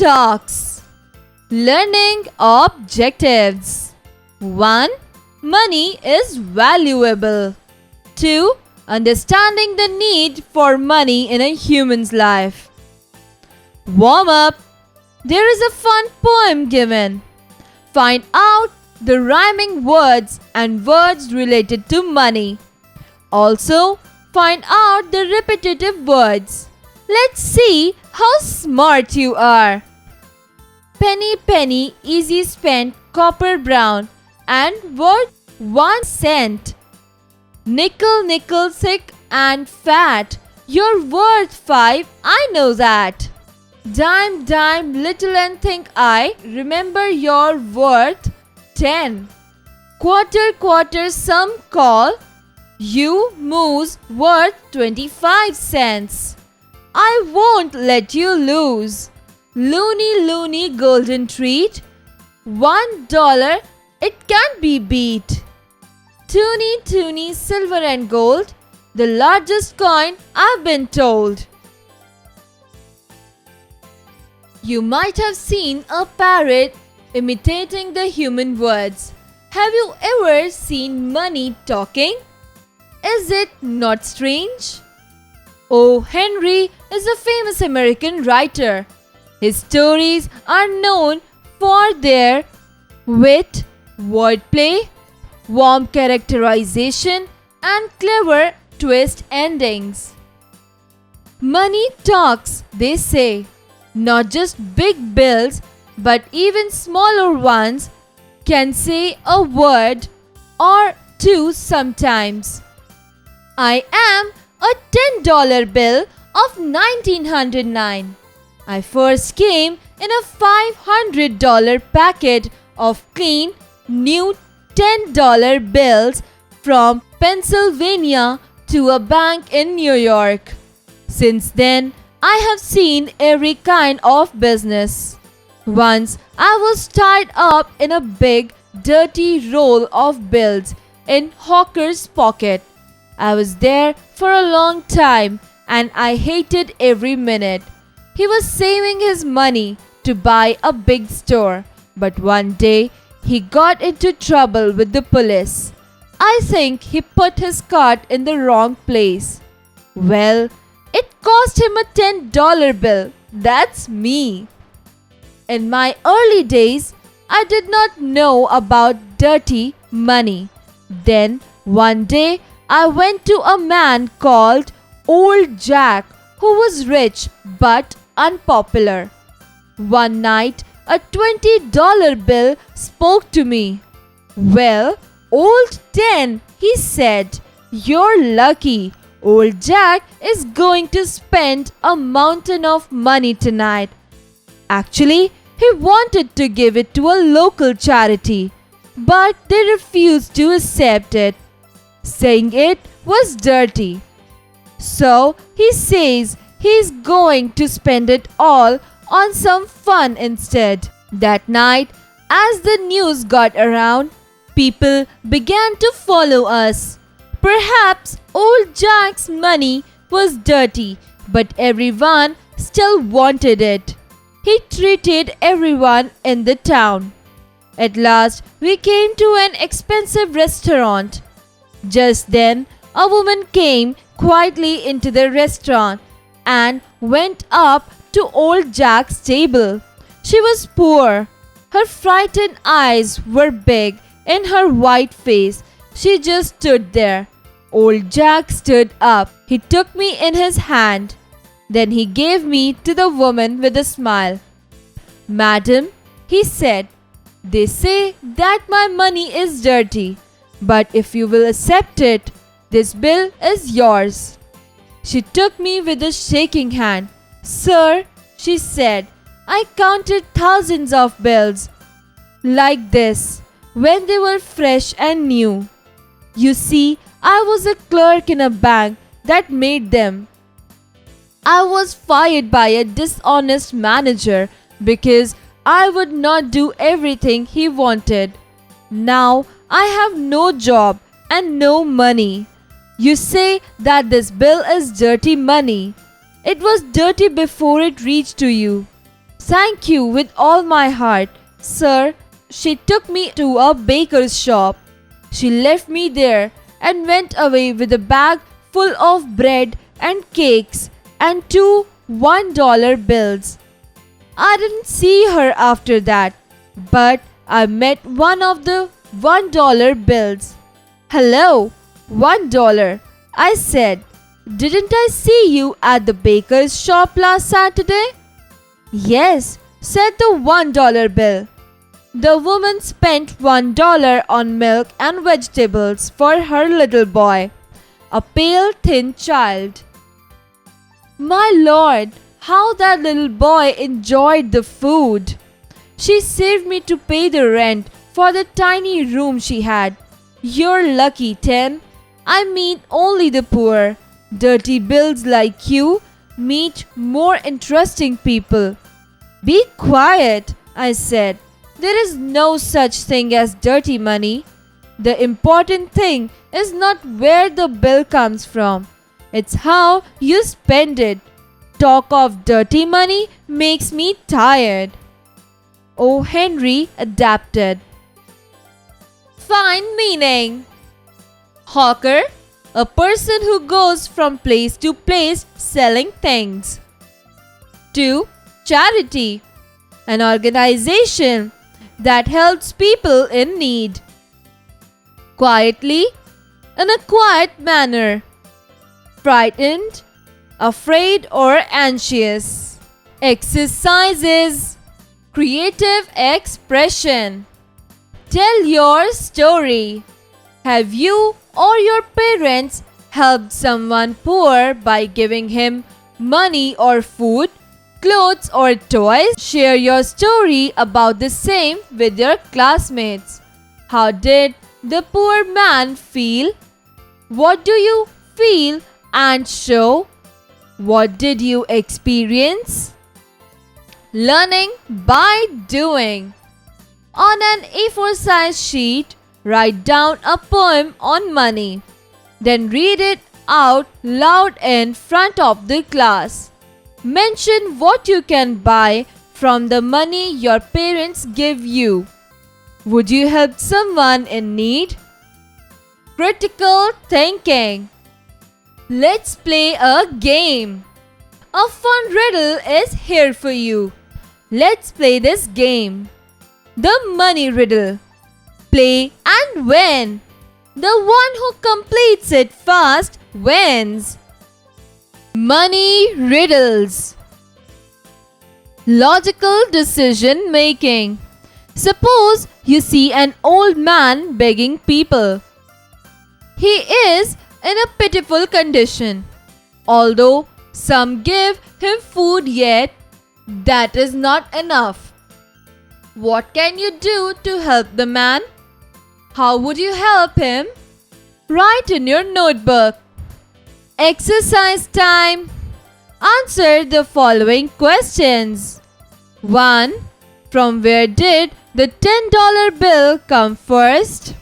Talks. Learning objectives. 1. Money is valuable. 2. Understanding the need for money in a human's life. Warm up. There is a fun poem given. Find out the rhyming words and words related to money. Also, find out the repetitive words. Let's see how smart you are. Penny, penny, easy spent, copper brown, and worth 1 cent. Nickel, nickel, thick and fat, you're worth 5, I know that. Dime, dime, little and think I, remember you're worth 10. Quarter, quarter, some call, you moose worth 25 cents. I won't let you lose. Loony, loony, golden treat, $1, it can't be beat. Toony, toony, silver and gold, the largest coin I've been told. You might have seen a parrot imitating the human words. Have you ever seen money talking? Is it not strange? O. Henry is a famous American writer. His stories are known for their wit, wordplay, warm characterization, and clever twist endings. Money talks, they say. Not just big bills, but even smaller ones can say a word or two sometimes. I am a $10 bill of 1909. I first came in a $500 packet of clean, new $10 bills from Pennsylvania to a bank in New York. Since then, I have seen every kind of business. Once I was tied up in a big, dirty roll of bills in Hawker's pocket. I was there for a long time and I hated every minute. He was saving his money to buy a big store, but one day he got into trouble with the police. I think he put his cart in the wrong place. Well, it cost him a $10 bill. That's me. In my early days, I did not know about dirty money. Then one day I went to a man called Old Jack who was rich but unpopular. One night, a $20 bill spoke to me. Well, old 10, he said, you're lucky. Old Jack is going to spend a mountain of money tonight. Actually, he wanted to give it to a local charity, but they refused to accept it, saying it was dirty. So he says he's going to spend it all on some fun instead. That night, as the news got around, people began to follow us. Perhaps old Jack's money was dirty, but everyone still wanted it. He treated everyone in the town. At last, we came to an expensive restaurant. Just then, a woman came quietly into the restaurant and went up to old Jack's table. She was poor. Her frightened eyes were big in her white face. She just stood there. Old Jack stood up. He took me in his hand. Then he gave me to the woman with a smile. Madam, he said, they say that my money is dirty, but if you will accept it, this bill is yours. She took me with a shaking hand. Sir, she said, I counted thousands of bills like this when they were fresh and new. You see, I was a clerk in a bank that made them. I was fired by a dishonest manager because I would not do everything he wanted. Now I have no job and no money. You say that this bill is dirty money. It was dirty before it reached to you. Thank you with all my heart, sir. She took me to a baker's shop. She left me there and went away with a bag full of bread and cakes and two $1 bills. I didn't see her after that, but I met one of the $1 bills. Hello, $1, I said. Didn't I see you at the baker's shop last Saturday? Yes, said the $1 bill. The woman spent $1 on milk and vegetables for her little boy, a pale, thin child. My lord, how that little boy enjoyed the food! She saved me to pay the rent for the tiny room she had. You're lucky, Tim. I meet only the poor. Dirty bills like you meet more interesting people. Be quiet, I said. There is no such thing as dirty money. The important thing is not where the bill comes from. It's how you spend it. Talk of dirty money makes me tired. O. Henry adapted. Find meaning. Hawker, a person who goes from place to place selling things. 2. Charity, an organization that helps people in need. Quietly, in a quiet manner. Frightened, afraid or anxious. Exercises, creative expression. Tell your story. Have you or your parents helped someone poor by giving him money or food, clothes or toys? Share your story about the same with your classmates. How did the poor man feel? What do you feel and show? What did you experience? Learning by doing. On an A4 size sheet, write down a poem on money. Then read it out loud in front of the class. Mention what you can buy from the money your parents give you. Would you help someone in need? Critical thinking. Let's play a game. A fun riddle is here for you. Let's play this game. The money riddle. Play and win. The one who completes it fast wins. Money riddles. Logical decision making. Suppose you see an old man begging people. He is in a pitiful condition. Although some give him food, yet that is not enough. What can you do to help the man? How would you help him? Write in your notebook. Exercise time. Answer the following questions. 1. From where did the $10 bill come first?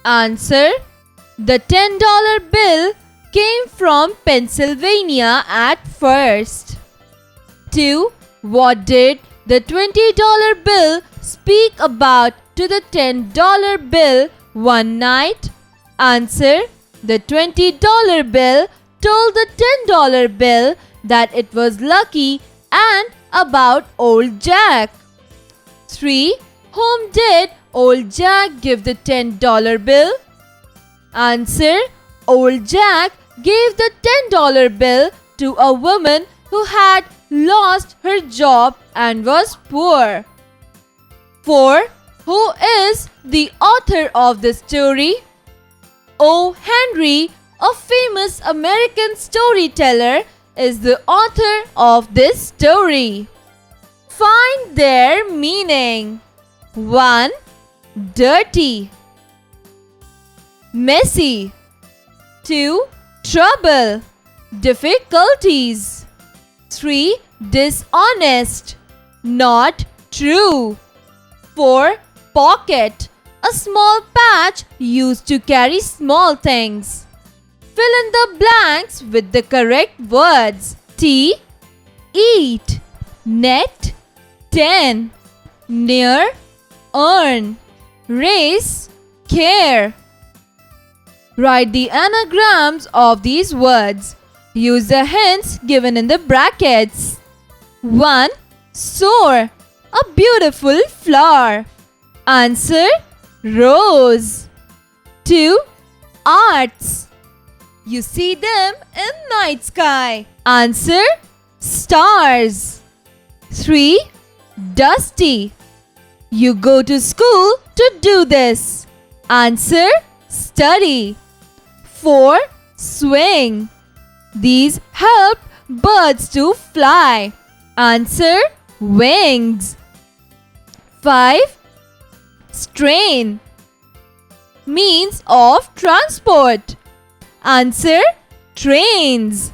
Answer. The $10 bill came from Pennsylvania at first. 2. What did the $20 bill speak about to the $10 bill one night? Answer. The $20 bill told the $10 bill that it was lucky and about Old Jack. 3. Whom did Old Jack give the $10 bill? Answer. Old Jack gave the $10 bill to a woman who had lost her job and was poor. 4. Who is the author of the story? O. Henry, a famous American storyteller, is the author of this story. Find their meaning. 1. Dirty. Messy. 2. Trouble. Difficulties. 3. Dishonest. Not true. 4. Pocket. A small patch used to carry small things. Fill in the blanks with the correct words. T. Eat. net, 10, near, earn, race, care. Write the anagrams of these words. Use the hints given in the brackets. 1. Soar, a beautiful flower. Answer, rose. 2. Arts, you see them in night sky. Answer, stars. 3. Dusty, you go to school to do this. Answer, study. 4. Swing, these help birds to fly. Answer, wings. 5. Strain, means of transport. Answer, trains.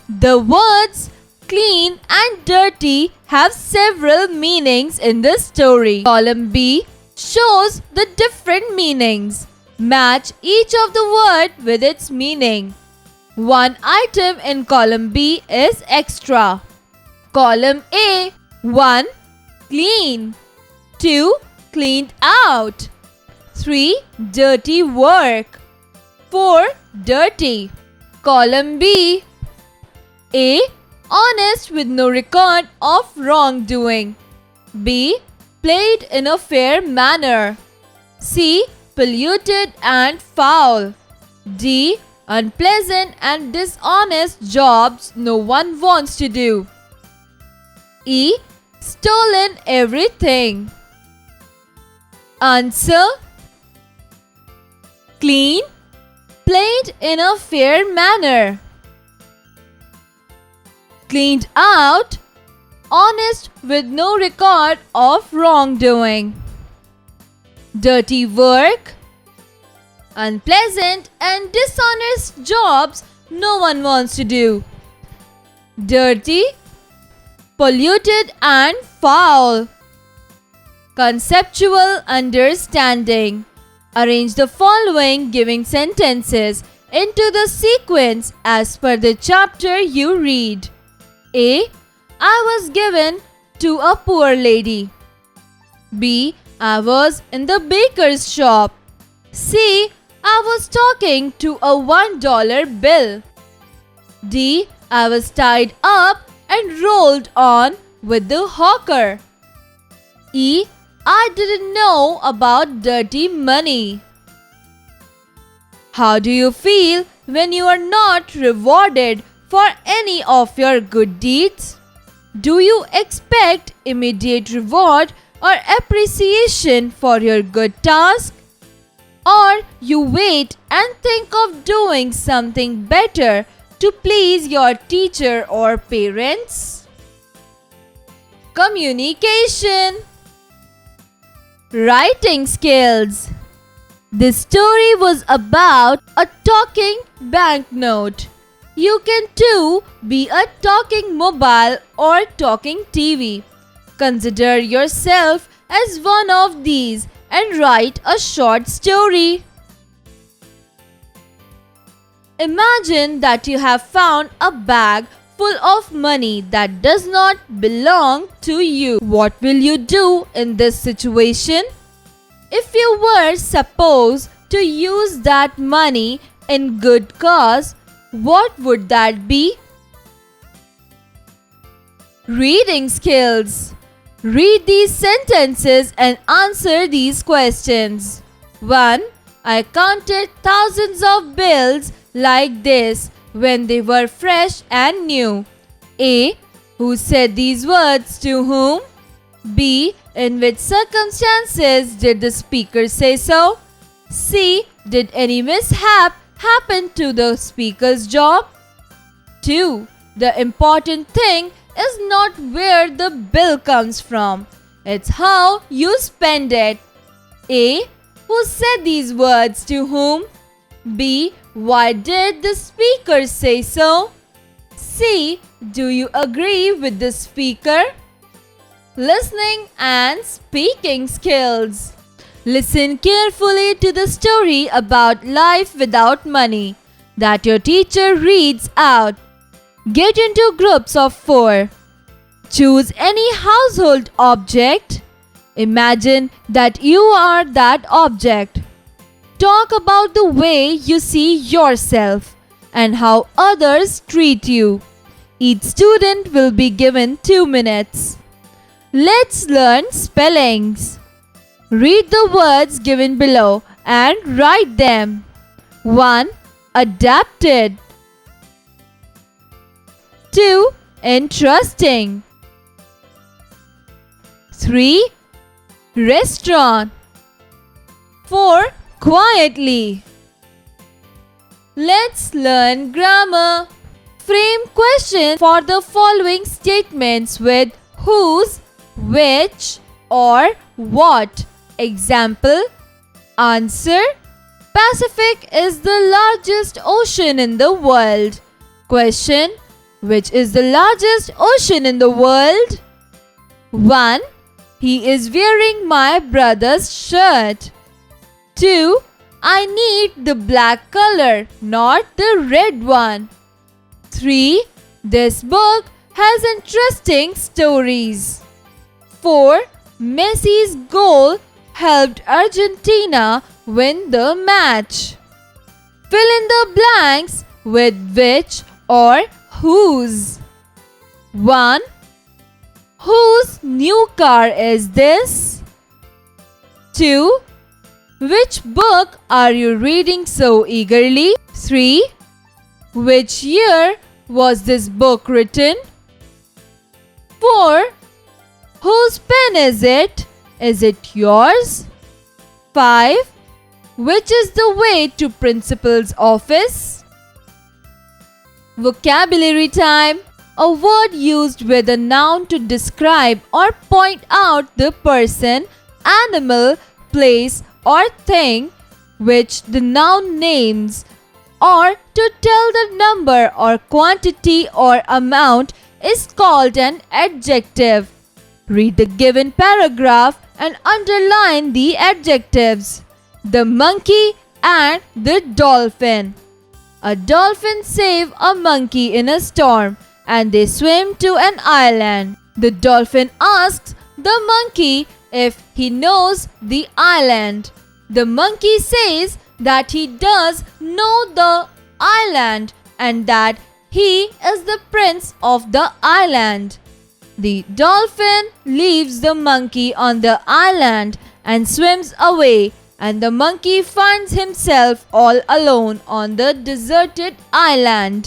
The words clean and dirty have several meanings in the story. Column B shows the different meanings. Match each of the word with its meaning. One item in column B is extra. Column A, 1. Clean. 2. Cleaned out. 3. Dirty work. 4. Dirty. Column B. A. Honest with no record of wrongdoing. B. Played in a fair manner. C. Polluted and foul. D. Unpleasant and dishonest jobs no one wants to do. E. Stolen everything. Answer, clean, played in a fair manner. Cleaned out, honest with no record of wrongdoing. Dirty work, unpleasant and dishonest jobs no one wants to do. Dirty, polluted and foul. Conceptual understanding. Arrange the following giving sentences into the sequence as per the chapter you read. A. I was given to a poor lady. B. I was in the baker's shop. C. I was talking to a $1 bill. D. I was tied up and rolled on with the hawker. E. I didn't know about dirty money. How do you feel when you are not rewarded for any of your good deeds? Do you expect immediate reward or appreciation for your good task? Or you wait and think of doing something better to please your teacher or parents? Communication. Writing skills. This story was about a talking banknote. You can too be a talking mobile or talking TV. Consider yourself as one of these and write a short story. Imagine that you have found a bag full of money that does not belong to you. What will you do in this situation? If you were supposed to use that money in good cause, what would that be? Reading skills. Read these sentences and answer these questions. 1. I counted thousands of bills like this when they were fresh and new. A. Who said these words to whom? B. In which circumstances did the speaker say so? C. Did any mishap happen to the speaker's job? 2. The important thing is not where the bill comes from. It's how you spend it. A. Who said these words to whom? B. Why did the speaker say so? C. Do you agree with the speaker? Listening and speaking skills. Listen carefully to the story about life without money that your teacher reads out. Get into groups of 4. Choose any household object. Imagine that you are that object. Talk about the way you see yourself and how others treat you. Each student will be given 2 minutes. Let's learn spellings. Read the words given below and write them. 1. Adapted. 2. Interesting. 3. Restaurant. 4. Quietly. Let's learn grammar. Frame questions for the following statements with whose, which, or what. Example. Answer. Pacific is the largest ocean in the world. Question. Which is the largest ocean in the world? 1. He is wearing my brother's shirt. 2. I need the black color, not the red one. 3. This book has interesting stories. 4. Messi's goal helped Argentina win the match. Fill in the blanks with which or whose. 1. Whose new car is this? 2. Which book are you reading so eagerly? 3. Which year was this book written? 4. Whose pen is it? Is it yours? 5. Which is the way to principal's office? Vocabulary time. A word used with a noun to describe or point out the person, animal, place or thing which the noun names, or to tell the number or quantity or amount is called an adjective. Read the given paragraph and underline the adjectives. The monkey and the dolphin. A dolphin saved a monkey in a storm and they swim to an island. The dolphin asks the monkey if he knows the island. The monkey says that he does know the island and that he is the prince of the island. The dolphin leaves the monkey on the island and swims away, and the monkey finds himself all alone on the deserted island.